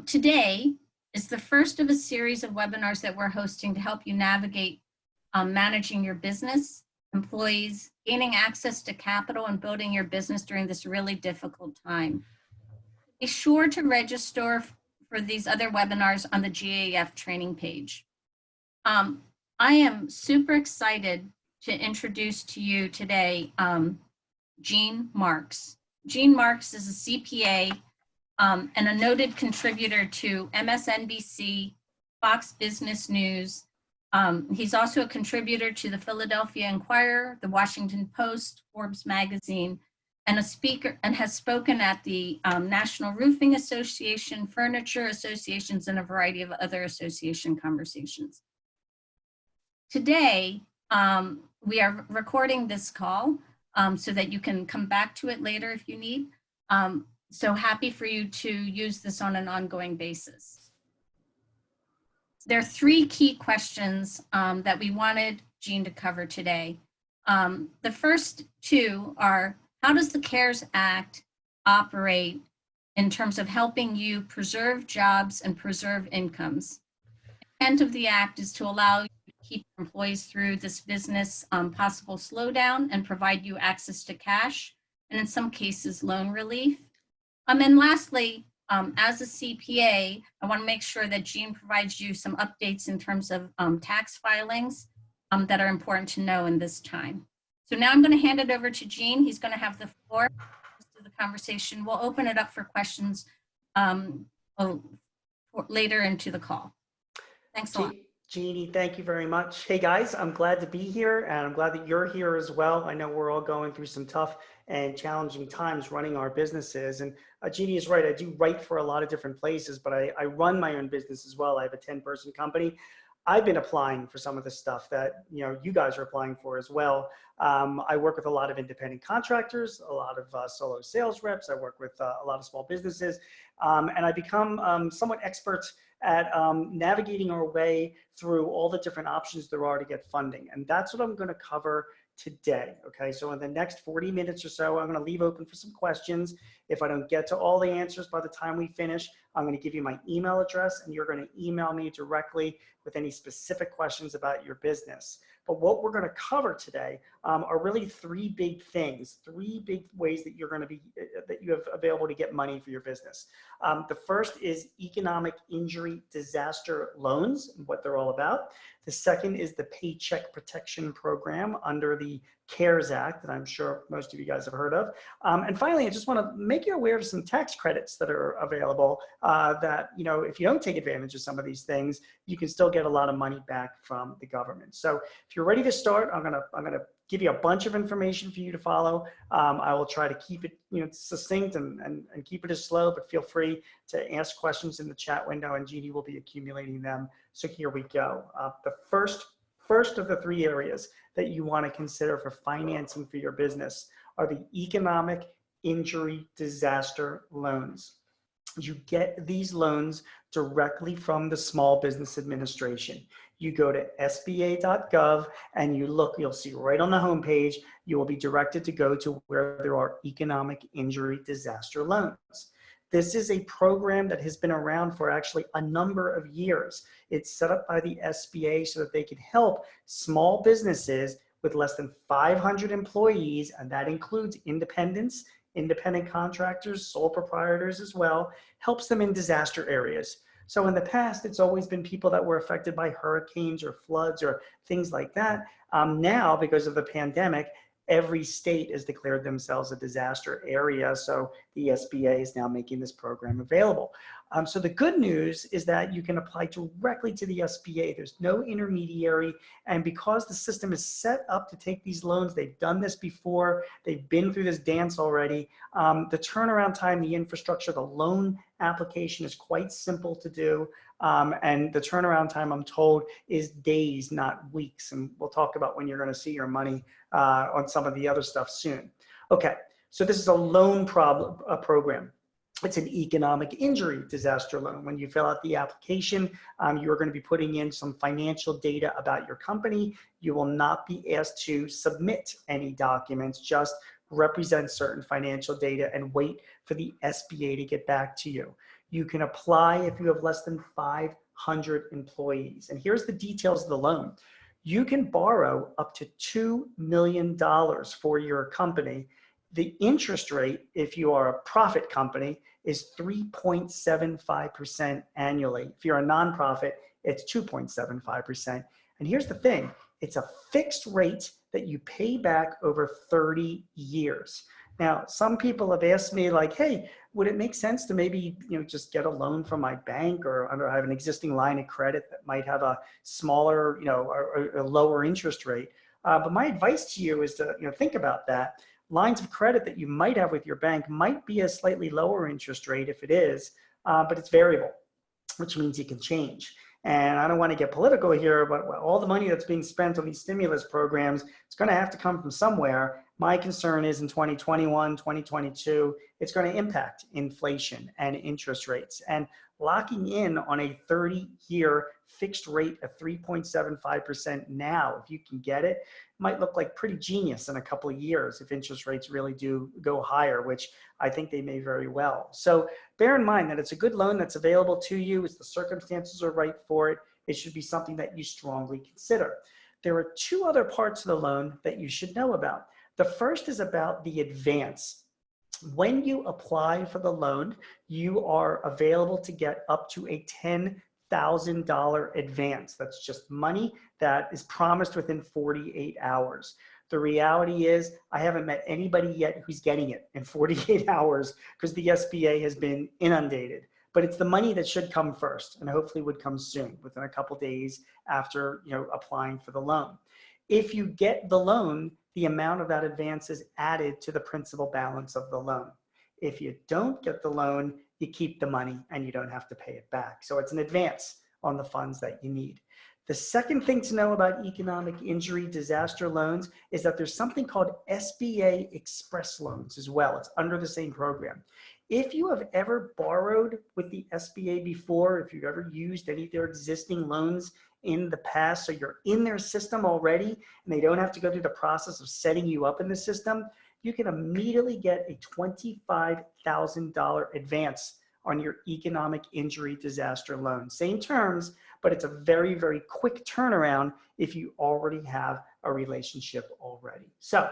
Today is the first of a series of webinars that we're hosting to help you navigate managing your business, employees, gaining access to capital, and building your business during this really difficult time. Be sure to register for these other webinars on the GAF training page. I am super excited to introduce to you today Jean Marks. Jean Marks is a CPA and a noted contributor to MSNBC, Fox Business News. He's also a contributor to the Philadelphia Inquirer, the Washington Post, Forbes magazine, and a speaker, and has spoken at the National Roofing Association, Furniture Associations, and a variety of other association conversations. Today, we are recording this call so that you can come back to it later if you need. So happy for you to use this on an ongoing basis. There are three key questions that we wanted Jean to cover today. The first two are, how does the CARES Act operate in terms of helping you preserve jobs and preserve incomes? The intent of the act is to allow you to keep employees through this business possible slowdown and provide you access to cash, and in some cases, loan relief. And lastly, as a CPA, I want to make sure that Jean provides you some updates in terms of tax filings that are important to know in this time. So now I'm going to hand it over to Jean. He's going to have the floor to the conversation. We'll open it up for questions later into the call. Thanks a lot. Jeannie, thank you very much. Hey guys, I'm glad to be here, and I'm glad that you're here as well. I know we're all going through some tough and challenging times running our businesses. And Jeannie is right, I do write for a lot of different places, but I run my own business as well. I have a 10-person company. I've been applying for some of the stuff that you guys are applying for as well. I work with a lot of independent contractors, a lot of solo sales reps. I work with a lot of small businesses, and I become somewhat expert at navigating our way through all the different options there are to get funding. And that's what I'm going to cover today. Okay, so in the next 40 minutes or so, I'm going to leave open for some questions. If I don't get to all the answers by the time we finish, I'm going to give you my email address, and you're going to email me directly with any specific questions about your business. But what we're going to cover today are really three big things, three big ways that you're going to be, that you have available to get money for your business. The first is economic injury disaster loans and what they're all about. The second is the Paycheck Protection Program under the CARES Act that I'm sure most of you guys have heard of. And finally, I just want to make you aware of some tax credits that are available that, if you don't take advantage of some of these things, you can still get a lot of money back from the government. So if you're ready to start, I'm gonna give you a bunch of information for you to follow. I will try to keep it succinct and keep it as slow, but feel free to ask questions in the chat window, and Jeannie will be accumulating them. So here we go. The first of the three areas that you want to consider for financing for your business are the economic injury disaster loans. You get these loans directly from the Small Business Administration. You go to sba.gov and you look, you'll see right on the homepage, you will be directed to go to where there are economic injury disaster loans. This is a program that has been around for actually a number of years. It's set up by the SBA so that they can help small businesses with less than 500 employees, and that includes independents, independent contractors, sole proprietors as well, helps them in disaster areas. So in the past, it's always been people that were affected by hurricanes or floods or things like that. Now, because of the pandemic, every state has declared themselves a disaster area. So the SBA is now making this program available. So the good news is that you can apply directly to the SBA. There's no intermediary. And because the system is set up to take these loans, they've done this before, they've been through this dance already. The turnaround time, the infrastructure, the loan application is quite simple to do. And the turnaround time, I'm told, is days, not weeks. And we'll talk about when you're going to see your money on some of the other stuff soon. Okay, so this is a loan program. It's an economic injury disaster loan. When you fill out the application, you're going to be putting in some financial data about your company. You will not be asked to submit any documents, just represent certain financial data and wait for the SBA to get back to you. You can apply if you have less than 500 employees. And here's the details of the loan. You can borrow up to $2 million for your company. The interest rate, if you are a profit company, is 3.75% annually. If you're a nonprofit, it's 2.75%. And here's the thing, it's a fixed rate that you pay back over 30 years. Now, some people have asked me like, hey, would it make sense to maybe, just get a loan from my bank, or I have an existing line of credit that might have a smaller, or a lower interest rate. But my advice to you is to, think about that. Lines of credit that you might have with your bank might be a slightly lower interest rate if it is, but it's variable, which means you can change. And I don't want to get political here, but all the money that's being spent on these stimulus programs, it's going to have to come from somewhere. My concern is in 2021, 2022, it's going to impact inflation and interest rates. And locking in on a 30-year fixed rate of 3.75% now, if you can get it, might look like pretty genius in a couple of years if interest rates really do go higher, which I think they may very well. So bear in mind that it's a good loan that's available to you. As the circumstances are right for it, it should be something that you strongly consider. There are two other parts of the loan that you should know about. The first is about the advance. When you apply for the loan, you are available to get up to a $10,000 advance. That's just money that is promised within 48 hours. The reality is I haven't met anybody yet who's getting it in 48 hours because the SBA has been inundated. But it's the money that should come first, and hopefully would come soon, within a couple days after applying for the loan. If you get the loan, the amount of that advance is added to the principal balance of the loan. If you don't get the loan, you keep the money and you don't have to pay it back. So it's an advance on the funds that you need. The second thing to know about economic injury disaster loans is that there's something called Sba Express Loans as well. It's under the same program. If you have ever borrowed with the SBA before, if you've ever used any of their existing loans in the past, so you're in their system already and they don't have to go through the process of setting you up in the system, you can immediately get a $25,000 advance on your economic injury disaster loan. Same terms, but it's a very, very quick turnaround if you already have a relationship already. So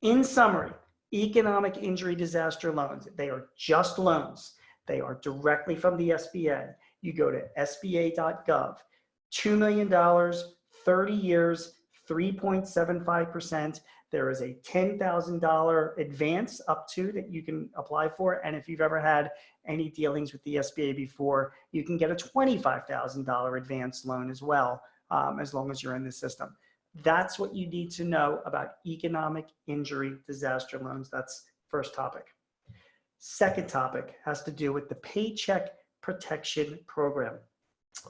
in summary, economic injury disaster loans, they are just loans. They are directly from the SBA. You go to sba.gov, $2 million, 30 years, 3.75%. There is a $10,000 advance up to that you can apply for. And if you've ever had any dealings with the SBA before, you can get a $25,000 advance loan as well, as long as you're in the system. That's what you need to know about economic injury disaster loans. That's first topic. Second topic has to do with the Paycheck Protection Program.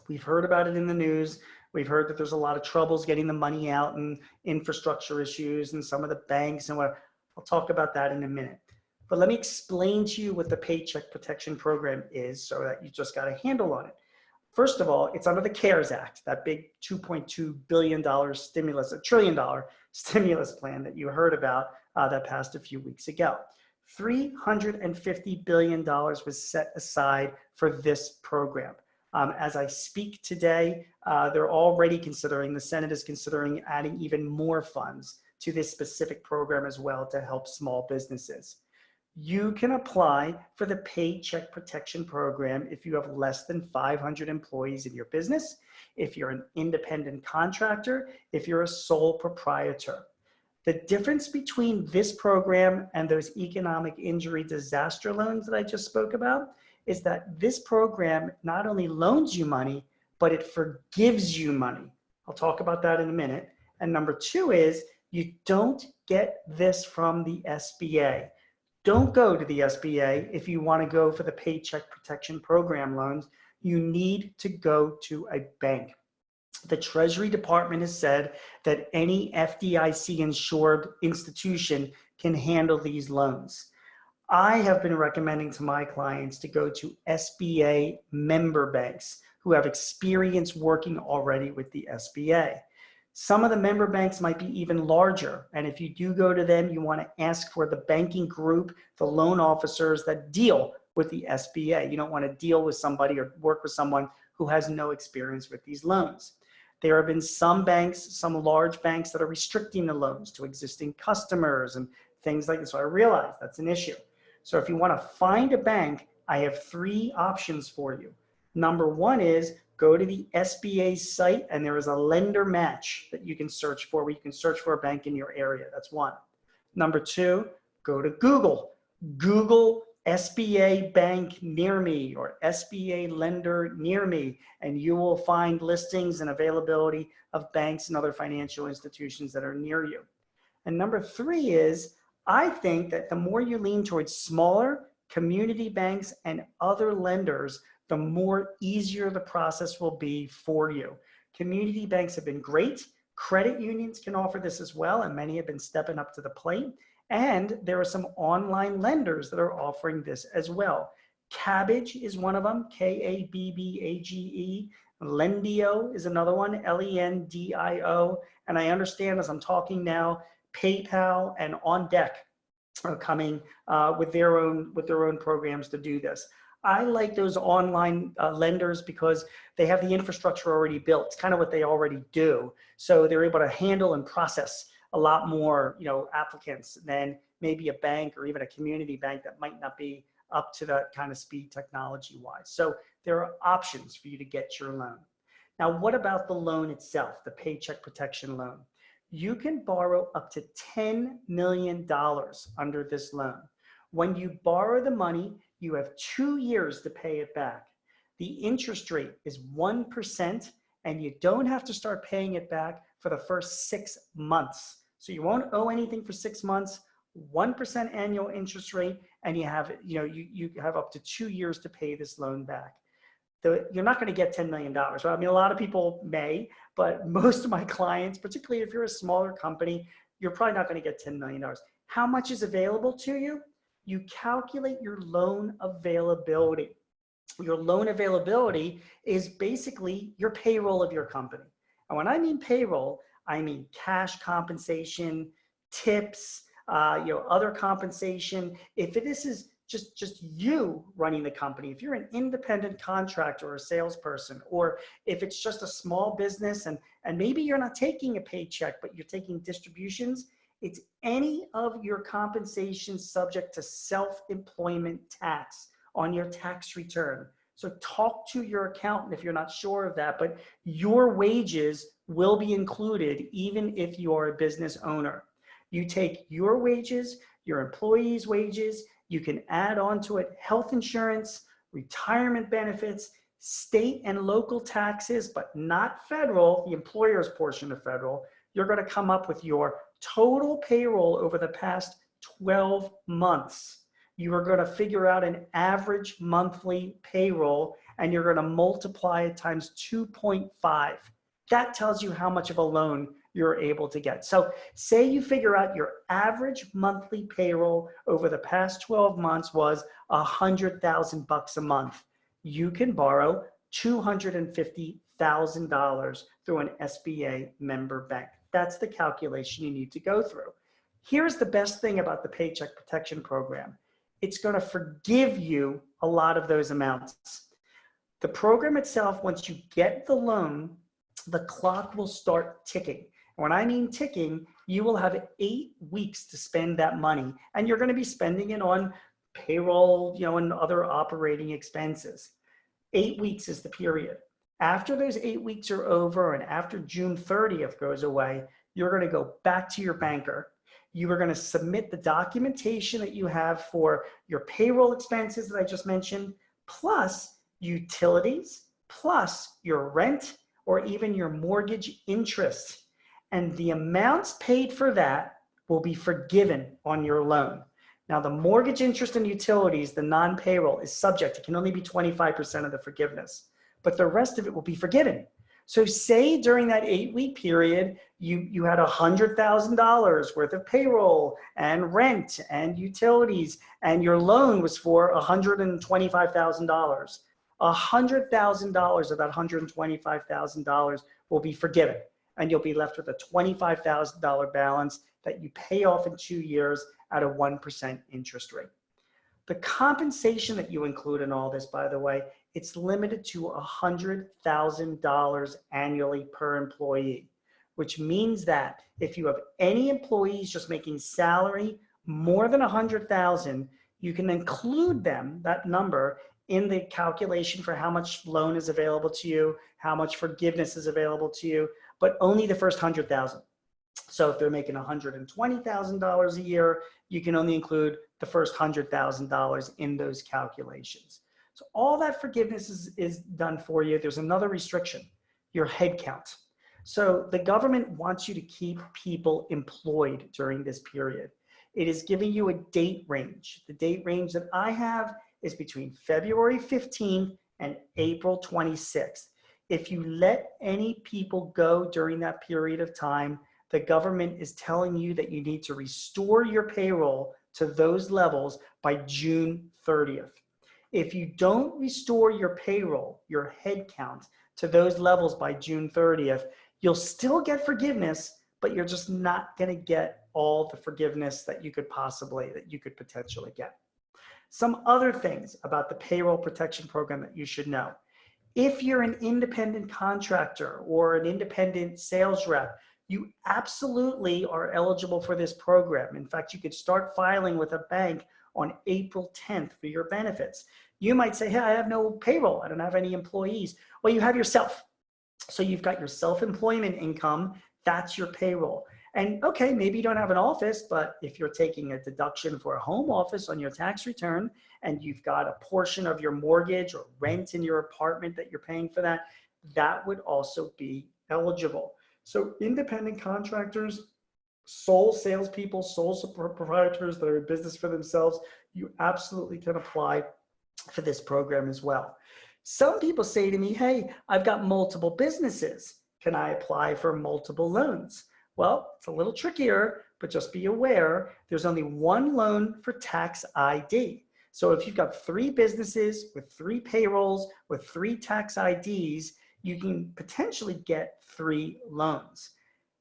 We've heard about it in the news. We've heard that there's a lot of troubles getting the money out and infrastructure issues and some of the banks and what. I'll talk about that in a minute. But let me explain to you what the Paycheck Protection Program is so that you just got a handle on it. First of all, it's under the CARES Act, that big $2.2 billion stimulus, $1 trillion stimulus plan that you heard about that passed a few weeks ago. $350 billion was set aside for this program. As I speak today, they're already considering, the Senate is considering adding even more funds to this specific program as well to help small businesses. You can apply for the Paycheck Protection Program if you have less than 500 employees in your business, if you're an independent contractor, if you're a sole proprietor. The difference between this program and those economic injury disaster loans that I just spoke about is that this program not only loans you money, but it forgives you money. I'll talk about that in a minute. And number two is you don't get this from the SBA. Don't go to the SBA if you want to go for the Paycheck Protection Program loans. You need to go to a bank. The Treasury Department has said that any FDIC insured institution can handle these loans. I have been recommending to my clients to go to SBA member banks who have experience working already with the SBA. Some of the member banks might be even larger. And if you do go to them, you want to ask for the banking group, the loan officers that deal with the SBA. You don't want to deal with somebody or work with someone who has no experience with these loans. There have been some banks, some large banks that are restricting the loans to existing customers and things like this. So I realize that's an issue. So if you want to find a bank, I have 3 options for you. Number 1 is go to the SBA site and there is a lender match that you can search for, where you can search for a bank in your area. That's 1. Number 2, go to Google. Google SBA bank near me or SBA lender near me, and you will find listings and availability of banks and other financial institutions that are near you. And number 3 is, I think that the more you lean towards smaller community banks and other lenders, the more easier the process will be for you. Community banks have been great. Credit unions can offer this as well, and many have been stepping up to the plate. And there are some online lenders that are offering this as well. Kabbage is one of them, Kabbage. Lendio is another one, Lendio. And I understand as I'm talking now, PayPal and On Deck are coming with their own programs to do this. I like those online lenders because they have the infrastructure already built. It's kind of what they already do. So they're able to handle and process a lot more, applicants than maybe a bank or even a community bank that might not be up to that kind of speed technology-wise. So there are options for you to get your loan. Now, what about the loan itself, the Paycheck Protection Loan? You can borrow up to $10 million under this loan. When you borrow the money, you have 2 years to pay it back. The interest rate is 1%, and you don't have to start paying it back for the first 6 months. So you won't owe anything for 6 months, 1% annual interest rate, and you have, you have up to 2 years to pay this loan back. You're not going to get $10 million. Right? I mean, a lot of people may, but most of my clients, particularly if you're a smaller company, you're probably not going to get $10 million. How much is available to you? You calculate your loan availability. Your loan availability is basically your payroll of your company. And when I mean payroll, I mean cash compensation, tips, other compensation. If this is just you running the company, if you're an independent contractor or a salesperson, or if it's just a small business and maybe you're not taking a paycheck, but you're taking distributions, it's any of your compensation subject to self-employment tax on your tax return. So talk to your accountant if you're not sure of that, but your wages will be included even if you are a business owner. You take your wages, your employees' wages, you can add on to it health insurance, retirement benefits, state and local taxes, but not federal, the employer's portion of federal. You're going to come up with your total payroll over the past 12 months. You are going to figure out an average monthly payroll and you're going to multiply it times 2.5. That tells you how much of a loan you're able to get. So say you figure out your average monthly payroll over the past 12 months was $100,000 a month. You can borrow $250,000 through an SBA member bank. That's the calculation you need to go through. Here's the best thing about the Paycheck Protection Program. It's going to forgive you a lot of those amounts. The program itself, once you get the loan, the clock will start ticking. When I mean ticking, you will have 8 weeks to spend that money, and you're going to be spending it on payroll, and other operating expenses. 8 weeks is the period. After those 8 weeks are over and after June 30th goes away, you're going to go back to your banker. You are going to submit the documentation that you have for your payroll expenses that I just mentioned, plus utilities, plus your rent, or even your mortgage interest. And the amounts paid for that will be forgiven on your loan. Now, the mortgage interest and utilities, the non-payroll, is subject. It can only be 25% of the forgiveness, but the rest of it will be forgiven. So say during that 8-week period, you had $100,000 worth of payroll and rent and utilities, and your loan was for $125,000. $100,000 of that $125,000 will be forgiven, and you'll be left with a $25,000 balance that you pay off in 2 years at a 1% interest rate. The compensation that you include in all this, by the way, it's limited to $100,000 annually per employee, which means that if you have any employees just making salary more than $100,000, you can include them, that number, in the calculation for how much loan is available to you, how much forgiveness is available to you, but only the first $100,000. So if they're making $120,000 a year, you can only include the first $100,000 in those calculations. So all that forgiveness is done for you. There's another restriction, your head count. So the government wants you to keep people employed during this period. It is giving you a date range. The date range that I have is between February 15th and April 26th. If you let any people go during that period of time, the government is telling you that you need to restore your payroll to those levels by June 30th. If you don't restore your payroll, your head count, to those levels by June 30th, you'll still get forgiveness, but you're just not going to get all the forgiveness that you could potentially get. Some other things about the payroll protection program that you should know. If you're an independent contractor or an independent sales rep, you absolutely are eligible for this program. In fact, you could start filing with a bank on April 10th for your benefits. You might say, hey, I have no payroll. I don't have any employees. Well, you have yourself. So you've got your self-employment income. That's your payroll. And okay, maybe you don't have an office, but if you're taking a deduction for a home office on your tax return and you've got a portion of your mortgage or rent in your apartment that you're paying for that, that would also be eligible. So independent contractors, sole salespeople, sole proprietors that are in business for themselves, you absolutely can apply for this program as well. Some people say to me, hey, I've got multiple businesses. Can I apply for multiple loans? Well, it's a little trickier, but just be aware there's only one loan for tax ID. So if you've got 3 businesses with 3 payrolls, with 3 tax IDs, you can potentially get 3 loans.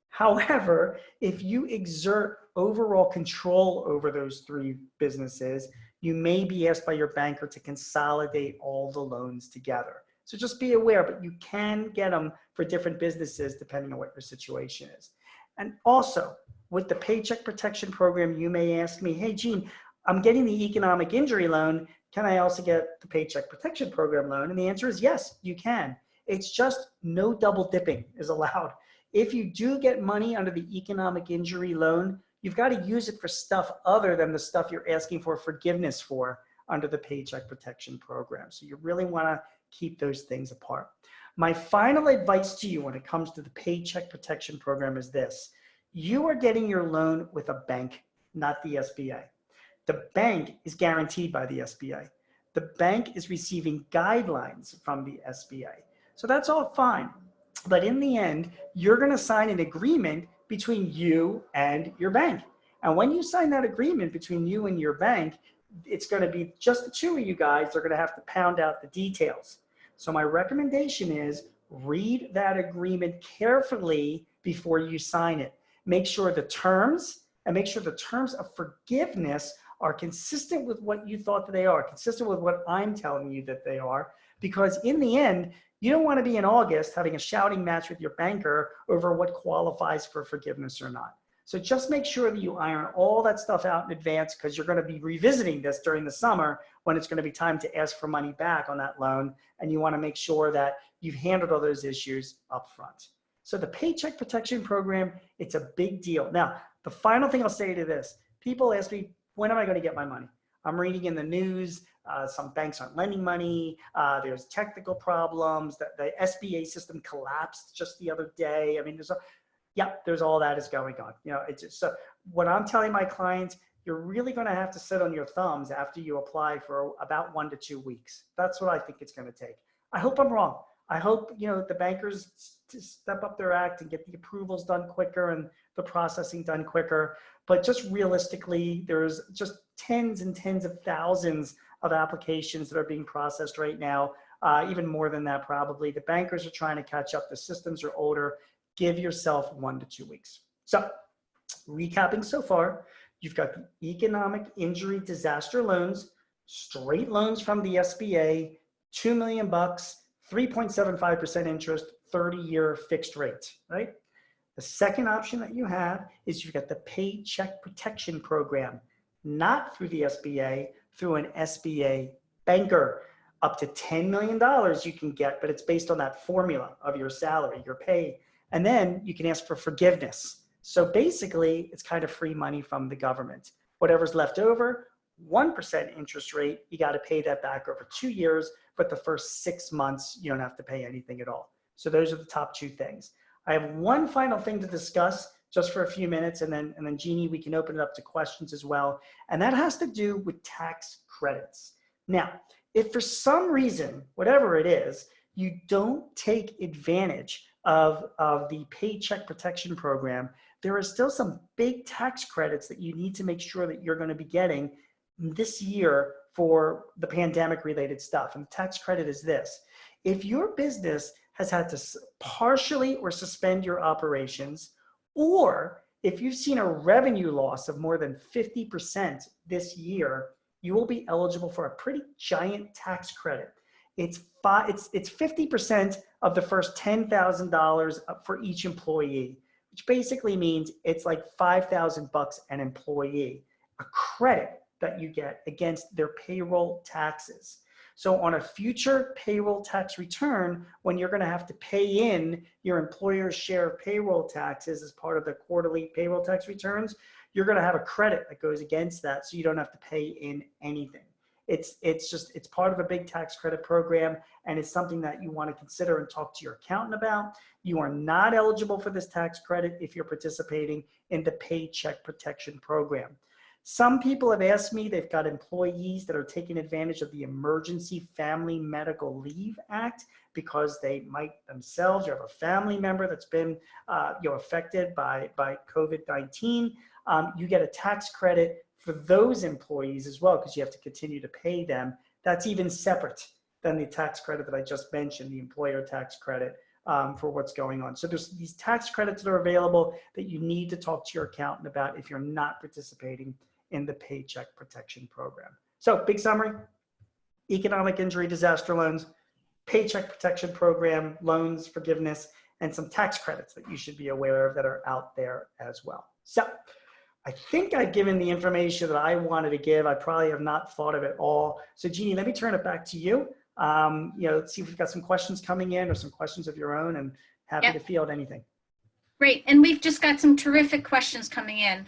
However, if you exert overall control over those 3 businesses, you may be asked by your banker to consolidate all the loans together. So just be aware, but you can get them for different businesses depending on what your situation is. And also, with the Paycheck Protection Program, you may ask me, hey, Gene, I'm getting the economic injury loan. Can I also get the Paycheck Protection Program loan? And the answer is yes, you can. It's just no double dipping is allowed. If you do get money under the economic injury loan, you've got to use it for stuff other than the stuff you're asking for forgiveness for under the Paycheck Protection Program. So you really want to keep those things apart. My final advice to you when it comes to the Paycheck Protection Program is this. You are getting your loan with a bank, not the SBA. The bank is guaranteed by the SBA. The bank is receiving guidelines from the SBA. So that's all fine. But in the end, you're going to sign an agreement between you and your bank. And when you sign that agreement between you and your bank, it's going to be just the 2 of you guys are going to have to pound out the details. So my recommendation is read that agreement carefully before you sign it. Make sure the terms of forgiveness are consistent with what you thought that they are, consistent with what I'm telling you that they are, because in the end, you don't want to be in August having a shouting match with your banker over what qualifies for forgiveness or not. So just make sure that you iron all that stuff out in advance, because you're going to be revisiting this during the summer when it's going to be time to ask for money back on that loan. And you want to make sure that you've handled all those issues up front. So the Paycheck Protection Program, it's a big deal. Now, the final thing I'll say to this, people ask me, when am I going to get my money? I'm reading in the news, some banks aren't lending money. There's technical problems. The SBA system collapsed just the other day. I mean, there's all that is going on. You know, it's just, so what I'm telling my clients, you're really going to have to sit on your thumbs after you apply for about 1 to 2 weeks. That's what I think it's going to take. I hope I'm wrong. I hope, the bankers step up their act and get the approvals done quicker and the processing done quicker. But just realistically, there's just tens and tens of thousands of applications that are being processed right now, even more than that probably. The bankers are trying to catch up. The systems are older. Give yourself 1 to 2 weeks. So recapping so far, you've got the economic injury disaster loans straight loans from the SBA, 2 million bucks, 3.75% interest, 30-year fixed rate, right? The second option that you have is you've got the Paycheck Protection Program, not through the SBA, through an SBA banker. Up to $10 million you can get, but it's based on that formula of your salary, your pay. And then you can ask for forgiveness. So basically, it's kind of free money from the government. Whatever's left over, 1% interest rate, you got to pay that back over 2 years, but the first 6 months, you don't have to pay anything at all. So those are the top two things. I have one final thing to discuss just for a few minutes, and then Jeannie, we can open it up to questions as well. And that has to do with tax credits. Now, if for some reason, whatever it is, you don't take advantage of the Paycheck Protection Program, there are still some big tax credits that you need to make sure that you're going to be getting this year for the pandemic related stuff. And the tax credit is this: if your business has had to partially or suspend your operations, or if you've seen a revenue loss of more than 50% this year, you will be eligible for a pretty giant tax credit. It's 50% of the first $10,000 for each employee, which basically means it's like $5,000 an employee, a credit that you get against their payroll taxes. So on a future payroll tax return, when you're going to have to pay in your employer's share of payroll taxes as part of the quarterly payroll tax returns, you're going to have a credit that goes against that, so you don't have to pay in anything. It's part of a big tax credit program, and it's something that you want to consider and talk to your accountant about. You are not eligible for this tax credit if you're participating in the Paycheck Protection Program. Some people have asked me, they've got employees that are taking advantage of the Emergency Family Medical Leave Act because they might themselves, or have a family member that's been affected by COVID-19. You get a tax credit for those employees as well, because you have to continue to pay them. That's even separate than the tax credit that I just mentioned, the employer tax credit for what's going on. So there's these tax credits that are available that you need to talk to your accountant about if you're not participating in the Paycheck Protection Program. So big summary: economic injury disaster loans, Paycheck Protection Program, loans, forgiveness, and some tax credits that you should be aware of that are out there as well. So I think I've given the information that I wanted to give. I probably have not thought of it all. So Jeannie, let me turn it back to you. Let's see if we've got some questions coming in or some questions of your own, and happy to field anything. Great, and we've just got some terrific questions coming in.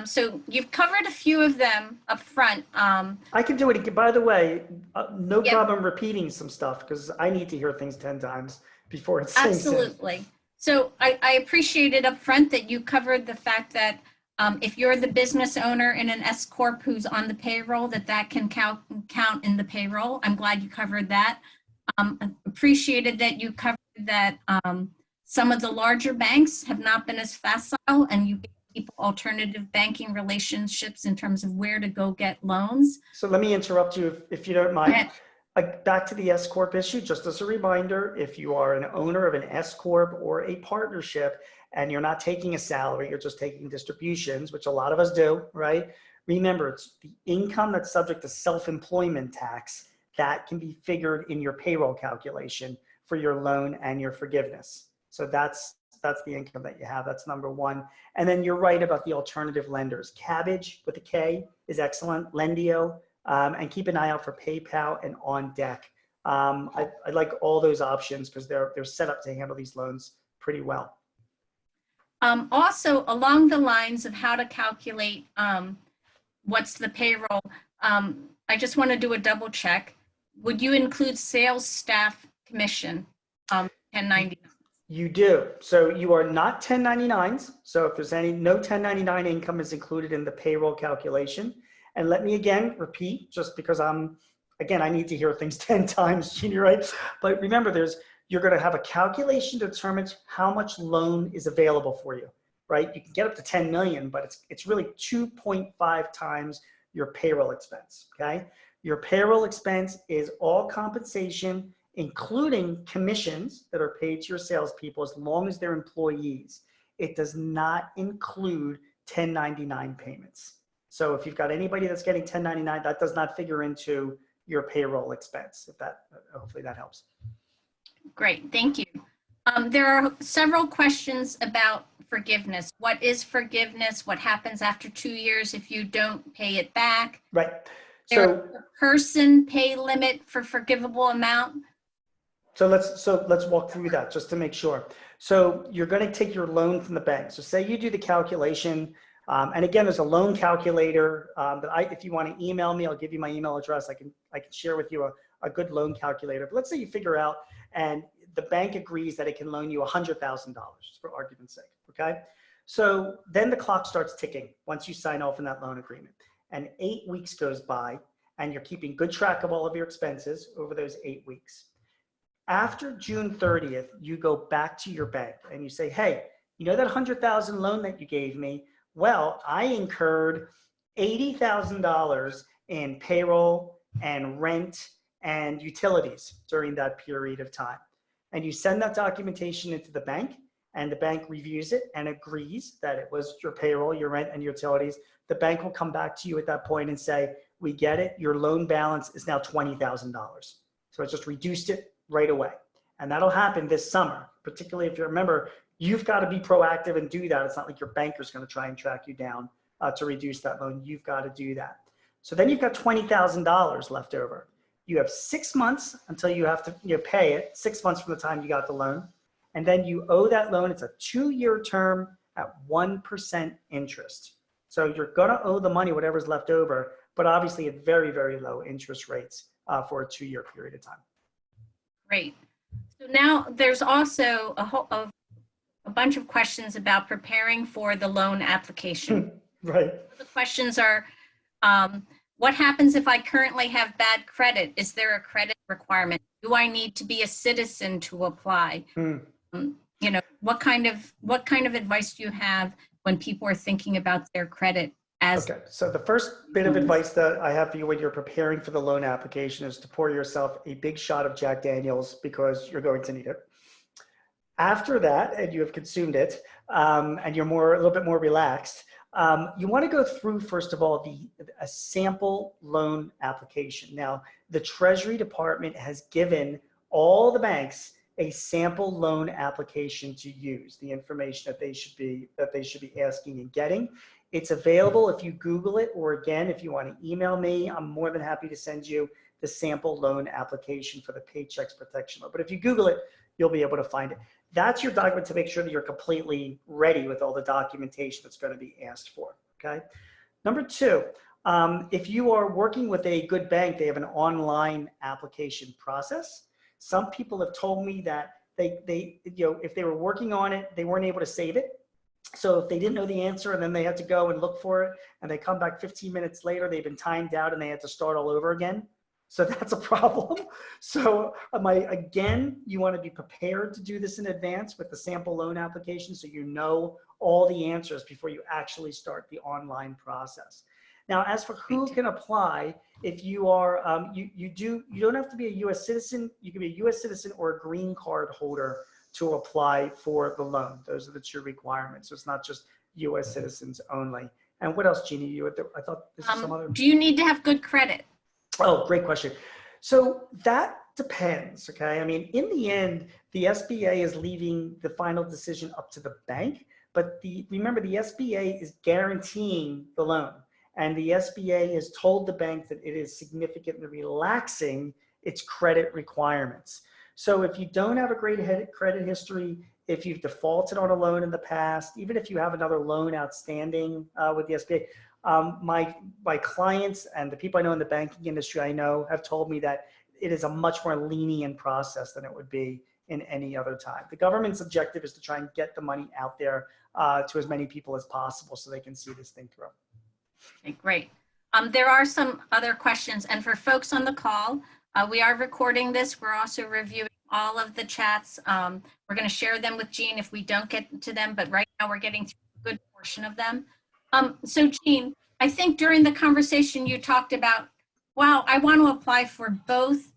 So you've covered a few of them up front. I can do it again. By the way, no problem repeating some stuff, because I need to hear things 10 times before it sinks in. Absolutely. So I appreciate it up front that you covered the fact that if you're the business owner in an S Corp who's on the payroll, that can count in the payroll. I'm glad you covered that. Appreciated that you covered that some of the larger banks have not been as facile, and you give people alternative banking relationships in terms of where to go get loans. So let me interrupt you if you don't mind. Back to the S Corp issue, just as a reminder, if you are an owner of an S Corp or a partnership and you're not taking a salary, you're just taking distributions, which a lot of us do, right? Remember, it's the income that's subject to self-employment tax that can be figured in your payroll calculation for your loan and your forgiveness. So that's the income that you have. That's number one. And then you're right about the alternative lenders. Cabbage with a K is excellent. Lendio, and keep an eye out for PayPal and On Deck. I like all those options because they're set up to handle these loans pretty well. Also, along the lines of how to calculate what's the payroll, I just want to do a double check. Would you include sales staff commission 1090? You do. So you are not 1099s. So if there's no 1099 income is included in the payroll calculation. And let me again repeat, just because I need to hear things 10 times, Jeannie, right? But remember, you're going to have a calculation to determine how much loan is available for you, right? You can get up to 10 million, but it's really 2.5 times your payroll expense, okay? Your payroll expense is all compensation, including commissions that are paid to your salespeople as long as they're employees. It does not include 1099 payments. So if you've got anybody that's getting 1099, that does not figure into your payroll expense. If that, hopefully that helps. Great, thank you. There are several questions about forgiveness. What is forgiveness? What happens after 2 years if you don't pay it back? Right. There So is a person pay limit for forgivable amount? So let's walk through that just to make sure. So you're going to take your loan from the bank. So say you do the calculation, and again, there's a loan calculator that if you want to email me, I'll give you my email address. I can share with you a good loan calculator. But let's say you figure out, and the bank agrees that it can loan you $100,000 for argument's sake. Okay. So then the clock starts ticking once you sign off on that loan agreement, and 8 weeks goes by, and you're keeping good track of all of your expenses over those 8 weeks. After June 30th, you go back to your bank and you say, hey, you know that 100,000 loan that you gave me? Well, I incurred $80,000 in payroll and rent and utilities during that period of time. And you send that documentation into the bank, and the bank reviews it and agrees that it was your payroll, your rent, and utilities. The bank will come back to you at that point and say, we get it. Your loan balance is now $20,000. So it just reduced it right away. And that'll happen this summer, particularly if you remember, you've got to be proactive and do that. It's not like your banker's going to try and track you down to reduce that loan. You've got to do that. So then you've got $20,000 left over. You have 6 months until you have to pay it, 6 months from the time you got the loan. And then you owe that loan. It's a 2-year term at 1% interest. So you're going to owe the money, whatever's left over, but obviously at very, very low interest rates for a 2-year period of time. Great. So now there's also a bunch of questions about preparing for the loan application. Right. The questions are, what happens if I currently have bad credit? Is there a credit requirement? Do I need to be a citizen to apply? You know, what kind of advice do you have when people are thinking about their credit? Okay, so the first bit of advice that I have for you when you're preparing for the loan application is to pour yourself a big shot of Jack Daniels, because you're going to need it. After that, and you have consumed it, and you're a little bit more relaxed, you want to go through, first of all, a sample loan application. Now, the Treasury Department has given all the banks a sample loan application to use, the information that they should be asking and getting. It's available if you Google it, or again, if you want to email me, I'm more than happy to send you the sample loan application for the Paycheck Protection Loan. But if you Google it, you'll be able to find it. That's your document to make sure that you're completely ready with all the documentation that's going to be asked for, okay? Number two, if you are working with a good bank, they have an online application process. Some people have told me that if they were working on it, they weren't able to save it. So if they didn't know the answer and then they had to go and look for it, and they come back 15 minutes later, they've been timed out and they had to start all over again. So that's a problem. So again, you want to be prepared to do this in advance with the sample loan application, so you know all the answers before you actually start the online process. Now, as for who can apply, if you are, you don't have to be a U.S. citizen. You can be a U.S. citizen or a green card holder to apply for the loan. Those are the two requirements. So it's not just U.S. citizens only. And what else, Jeannie? I thought this was some other. Do you need to have good credit? Oh, great question. So that depends, okay? I mean, in the end, the SBA is leaving the final decision up to the bank, but remember, the SBA is guaranteeing the loan, and the SBA has told the bank that it is significantly relaxing its credit requirements. So if you don't have a great credit history, if you've defaulted on a loan in the past, even if you have another loan outstanding with the SBA, my clients and the people I know in the banking industry I know have told me that it is a much more lenient process than it would be in any other time. The government's objective is to try and get the money out there to as many people as possible so they can see this thing through. Okay, great. There are some other questions, and for folks on the call, we are recording this. We're also reviewing all of the chats. We're going to share them with Jean if we don't get to them, but right now we're getting through a good portion of them. So Jean, I think during the conversation you talked about, wow, I want to apply for both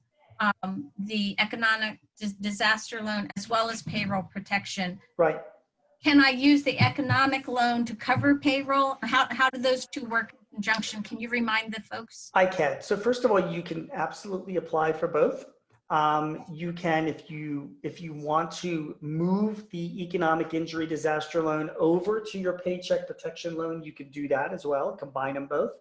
the economic disaster loan as well as payroll protection. Right. Can I use the economic loan to cover payroll? How do those two work in conjunction. Can you remind the folks? I can. So first of all, you can absolutely apply for both. You can, if you want to move the economic injury disaster loan over to your paycheck protection loan, you could do that as well, combine them both.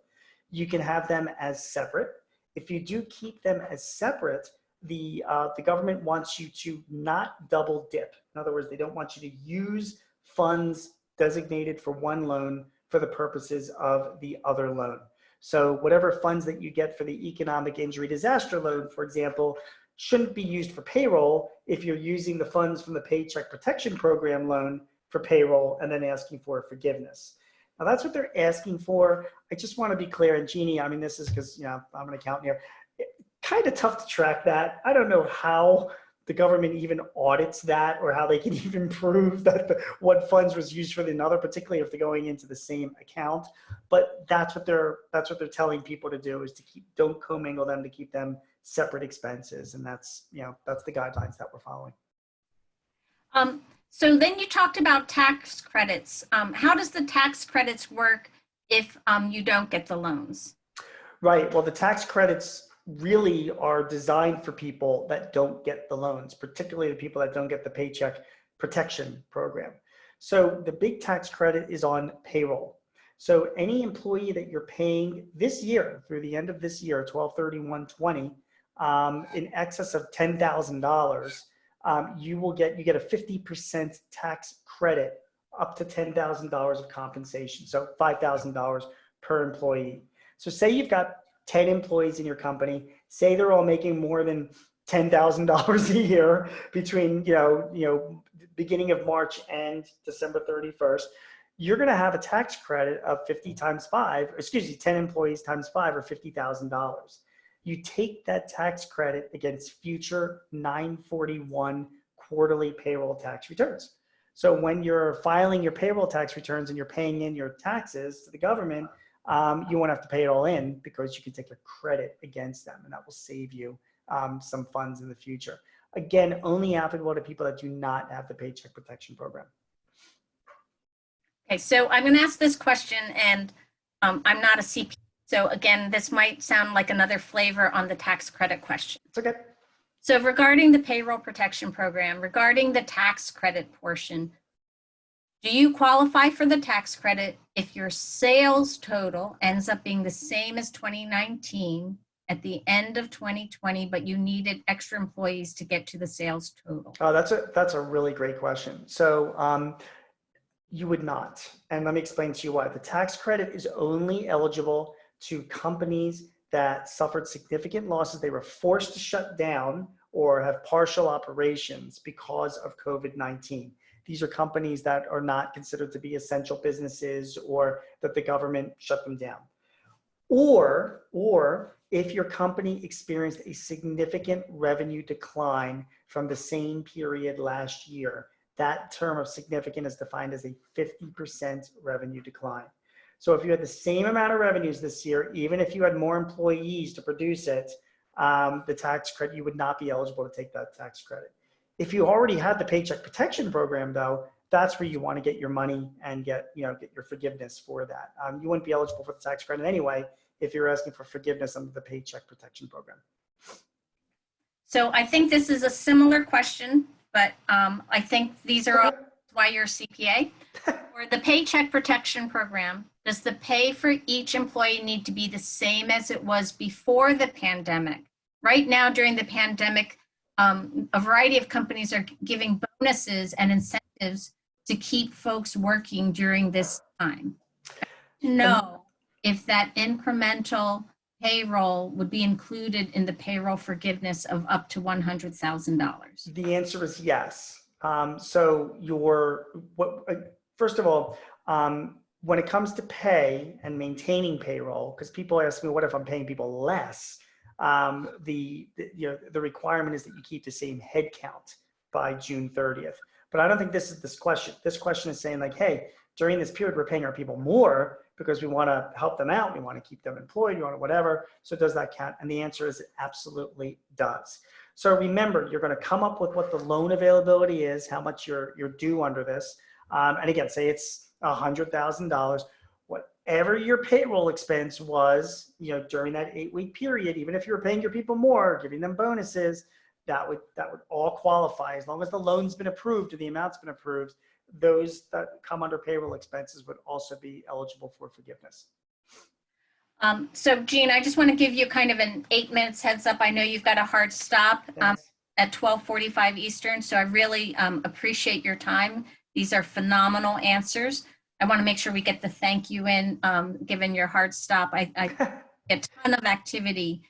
You can have them as separate. If you do keep them as separate, the government wants you to not double dip. In other words, they don't want you to use funds designated for one loan for the purposes of the other loan. So whatever funds that you get for the economic injury disaster loan, for example, shouldn't be used for payroll if you're using the funds from the Paycheck Protection Program loan for payroll and then asking for forgiveness. Now that's what they're asking for. I just want to be clear, and Jeannie, I mean, this is because, I'm an accountant here. Kind of tough to track that. I don't know how the government even audits that or how they can even prove that what funds was used for another, particularly if they're going into the same account. But that's what they're telling people to do, is to don't commingle them, to keep them separate expenses. And that's the guidelines that we're following. So then you talked about tax credits. How does the tax credits work if you don't get the loans? Right. Well, the tax credits really are designed for people that don't get the loans, particularly the people that don't get the Paycheck Protection Program. So the big tax credit is on payroll. So any employee that you're paying this year through the end of this year, 12/31/20, in excess of $10,000, you get a 50% tax credit up to $10,000 of compensation. So $5,000 per employee. So say you've got 10 employees in your company, say they're all making more than $10,000 a year between, beginning of March and December 31st, you're going to have a tax credit of 10 employees times 5, or $50,000. You take that tax credit against future 941 quarterly payroll tax returns. So when you're filing your payroll tax returns and you're paying in your taxes to the government, you won't have to pay it all in, because you can take a credit against them, and that will save you some funds in the future. Again, only applicable to people that do not have the Paycheck Protection Program. Okay, so I'm going to ask this question, and I'm not a CPA. So again, this might sound like another flavor on the tax credit question. It's okay. So regarding the Payroll Protection Program, regarding the tax credit portion, do you qualify for the tax credit if your sales total ends up being the same as 2019 at the end of 2020, but you needed extra employees to get to the sales total? Oh, that's a really great question. So you would not. And let me explain to you why. The tax credit is only eligible to companies that suffered significant losses. They were forced to shut down or have partial operations because of COVID-19. These are companies that are not considered to be essential businesses, or that the government shut them down. Or if your company experienced a significant revenue decline from the same period last year, that term of significant is defined as a 50% revenue decline. So if you had the same amount of revenues this year, even if you had more employees to produce it, the tax credit, you would not be eligible to take that tax credit. If you already had the Paycheck Protection Program, though, that's where you want to get your money and get your forgiveness for that. You wouldn't be eligible for the tax credit anyway if you're asking for forgiveness under the Paycheck Protection Program. So I think this is a similar question, but I think these are all why you're a CPA. For the Paycheck Protection Program, does the pay for each employee need to be the same as it was before the pandemic? Right now, during the pandemic, a variety of companies are giving bonuses and incentives to keep folks working during this time. To know if that incremental payroll would be included in the payroll forgiveness of up to $100,000. The answer is yes. So first of all, when it comes to pay and maintaining payroll, because people ask me, what if I'm paying people less? The requirement is that you keep the same head count by June 30th. But I don't think this is this question. This question is saying like, hey, during this period, we're paying our people more because we want to help them out. We want to keep them employed, we want to whatever. So does that count? And the answer is it absolutely does. So remember, you're going to come up with what the loan availability is, how much you're due under this. And again, say it's $100,000. whatever your payroll expense was, during that 8-week period, even if you were paying your people more, giving them bonuses, that would all qualify as long as the loan's been approved or the amount's been approved. Those that come under payroll expenses would also be eligible for forgiveness. So Jean, I just want to give you kind of an 8 minutes heads up. I know you've got a hard stop at 12:45 Eastern, so I really appreciate your time. These are phenomenal answers. I want to make sure we get the thank you in, given your hard stop. I get a ton of activity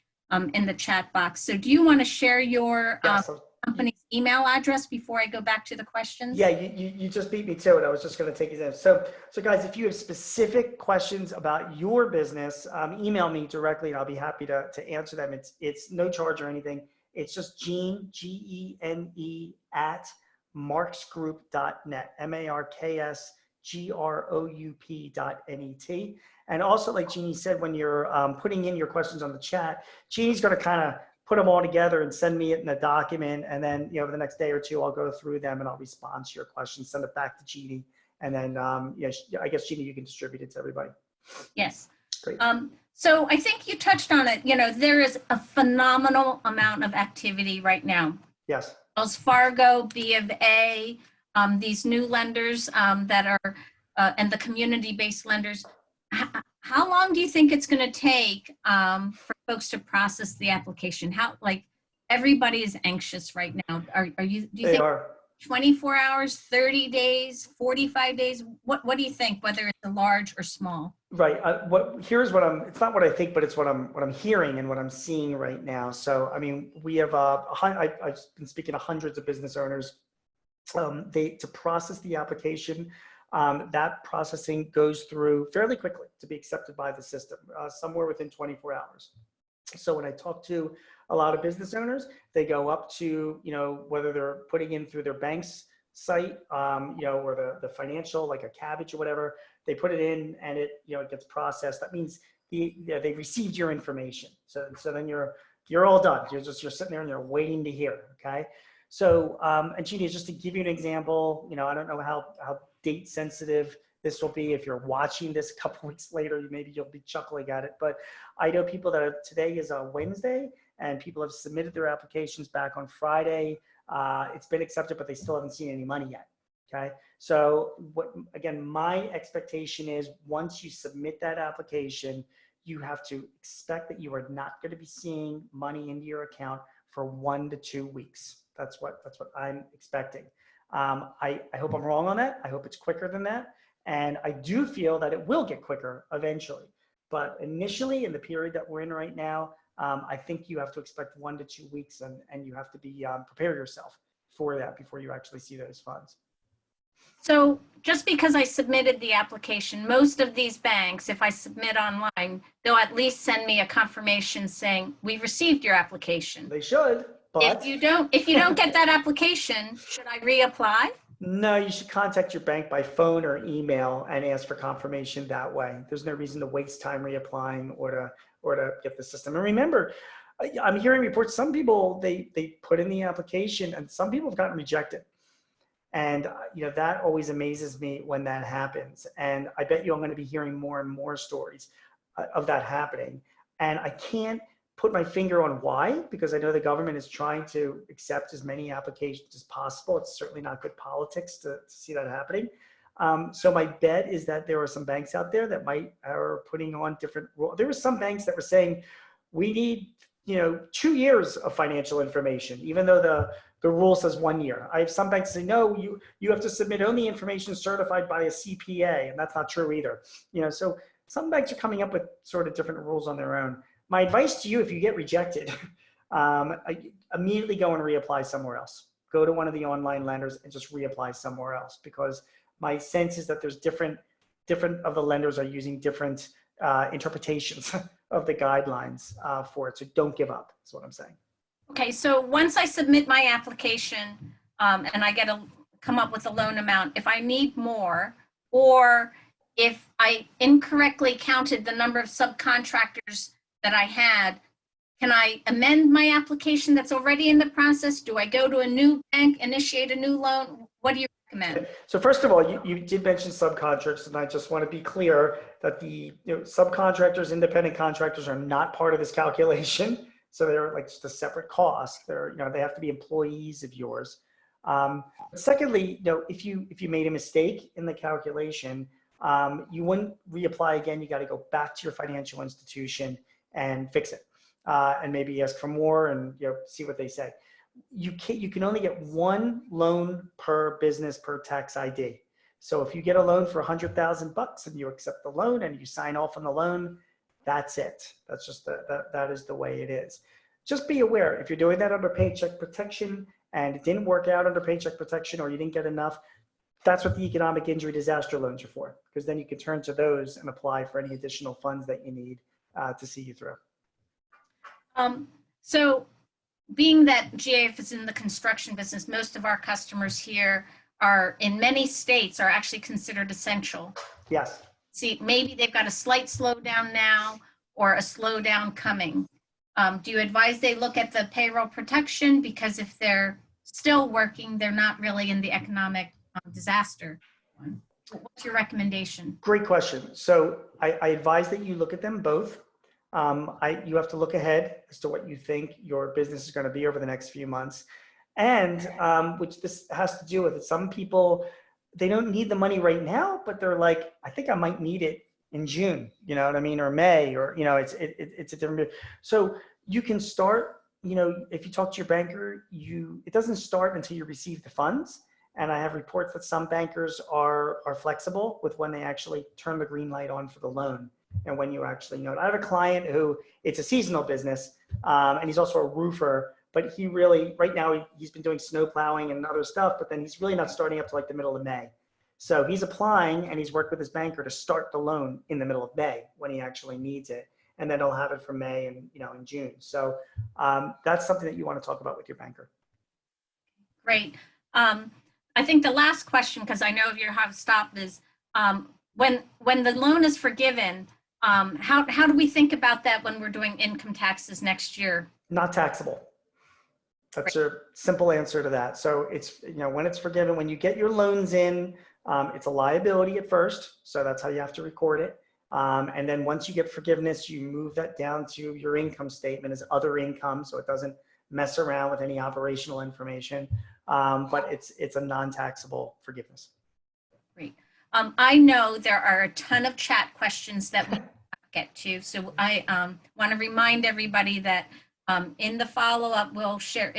in the chat box. So do you want to share your company's email address before I go back to the questions? Yeah, you just beat me to it. I was just going to take it in. So guys, if you have specific questions about your business, email me directly and I'll be happy to answer them. It's no charge or anything. It's just Gene, Gene, at marksgroup.net, marksgroup.net. And also, like Jeannie said, when you're putting in your questions on the chat, Jeannie's going to kind of put them all together and send me it in a document. And then, over the next day or two, I'll go through them and I'll respond to your questions, send it back to Jeannie. And then, I guess, Jeannie, you can distribute it to everybody. Yes. Great. So I think you touched on it. There is a phenomenal amount of activity right now. Yes. Wells Fargo, B of A, these new lenders that are, and the community-based lenders. How long do you think it's going to take for folks to process the application? Everybody is anxious right now. Do you think 24 hours, 30 days, 45 days? What do you think, whether it's large or small? Right. It's not what I think, but it's what I'm hearing and what I'm seeing right now. So, I mean, we have, I've been speaking to hundreds of business owners. To process the application, that processing goes through fairly quickly to be accepted by the system, somewhere within 24 hours. So when I talk to a lot of business owners, they go up to, whether they're putting in through their bank's site, or the financial, like a Cabbage or whatever, they put it in and it gets processed. That means they received your information. So then you're all done. You're sitting there and you're waiting to hear. Okay. So, and Jeannie, just to give you an example, I don't know how date sensitive this will be. If you're watching this a couple weeks later, maybe you'll be chuckling at it. But I know people that today is a Wednesday and people have submitted their applications back on Friday. It's been accepted, but they still haven't seen any money yet. Okay. So again, my expectation is once you submit that application, you have to expect that you are not going to be seeing money into your account for 1 to 2 weeks. That's what I'm expecting. I hope I'm wrong on that. I hope it's quicker than that. And I do feel that it will get quicker eventually. But initially, in the period that we're in right now, I think you have to expect 1 to 2 weeks and you have to be prepare yourself for that before you actually see those funds. So just because I submitted the application, most of these banks, if I submit online, they'll at least send me a confirmation saying, we received your application. They should, but if you don't get that application, should I reapply? No, you should contact your bank by phone or email and ask for confirmation that way. There's no reason to waste time reapplying or to get the system. And remember, I'm hearing reports, some people, they put in the application and some people have gotten rejected. And that always amazes me when that happens. And I bet you I'm going to be hearing more and more stories of that happening. And I can't put my finger on why, because I know the government is trying to accept as many applications as possible. It's certainly not good politics to see that happening. So my bet is that there are some banks out there that are putting on different rules. There were some banks that were saying, we need 2 years of financial information, even though the rule says 1 year. I have some banks say, no, you have to submit only information certified by a CPA, and that's not true either. So some banks are coming up with sort of different rules on their own. My advice to you, if you get rejected, immediately go and reapply somewhere else. Go to one of the online lenders and just reapply somewhere else, because my sense is that there's different of the lenders are using different interpretations of the guidelines for it. So don't give up, is what I'm saying. Okay, so once I submit my application and I get come up with a loan amount, if I need more, or if I incorrectly counted the number of subcontractors that I had, can I amend my application that's already in the process? Do I go to a new bank, initiate a new loan? What do you recommend? So first of all, you did mention subcontractors, and I just want to be clear that the subcontractors, independent contractors are not part of this calculation. So they're like just a separate cost. They're, they have to be employees of yours. Secondly, if you made a mistake in the calculation, you wouldn't reapply again. You got to go back to your financial institution and fix it, and maybe ask for more and see what they say. You can only get one loan per business per tax ID. So if you get a loan for $100,000 and you accept the loan and you sign off on the loan, that's it. That's just that is the way it is. Just be aware, if you're doing that under Paycheck Protection and it didn't work out under Paycheck Protection or you didn't get enough, that's what the economic injury disaster loans are for, because then you can turn to those and apply for any additional funds that you need to see you through. So being that GAF is in the construction business, most of our customers here are in many states are actually considered essential. Yes. See, maybe they've got a slight slowdown now or a slowdown coming. Do you advise they look at the payroll protection? Because if they're still working, they're not really in the economic disaster one. What's your recommendation? Great question. So I advise that you look at them both. You have to look ahead as to what you think your business is going to be over the next few months. And which this has to do with it. Some people, they don't need the money right now, but they're like, I think I might need it in June, you know what I mean? Or May, or, it's a different, so you can start, if you talk to your banker, it doesn't start until you receive the funds. And I have reports that some bankers are flexible with when they actually turn the green light on for the loan. And when you actually know it. I have a client who, it's a seasonal business, and he's also a roofer, but he really, right now, he's been doing snow plowing and other stuff, but then he's really not starting up to like the middle of May. So he's applying and he's worked with his banker to start the loan in the middle of May when he actually needs it. And then he'll have it for May and, in June. So that's something that you want to talk about with your banker. Great. I think the last question, because I know you have stopped, is when the loan is forgiven, how do we think about that when we're doing income taxes next year? Not taxable. That's a simple answer to that. So it's, when it's forgiven, when you get your loans in, it's a liability at first. So that's how you have to record it. And then once you get forgiveness, you move that down to your income statement as other income. So it doesn't mess around with any operational information. But it's a non-taxable forgiveness. Great. I know there are a ton of chat questions that we get to. So I want to remind everybody that in the follow-up, we'll share,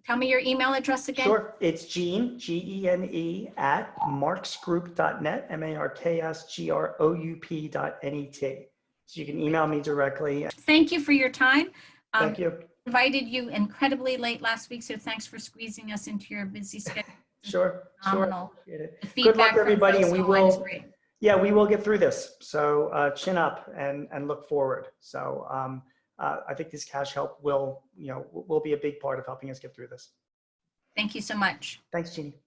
tell me your email address again. Sure. It's Gene, Gene, at marksgroup.net, marksgroup.net. So you can email me directly. Thank you for your time. Thank you. Invited you incredibly late last week, so thanks for squeezing us into your busy schedule. Sure. Phenomenal. Good luck, everybody, and we will get through this. So chin up and look forward. So I think this cash help will be a big part of helping us get through this. Thank you so much. Thanks, Jeannie.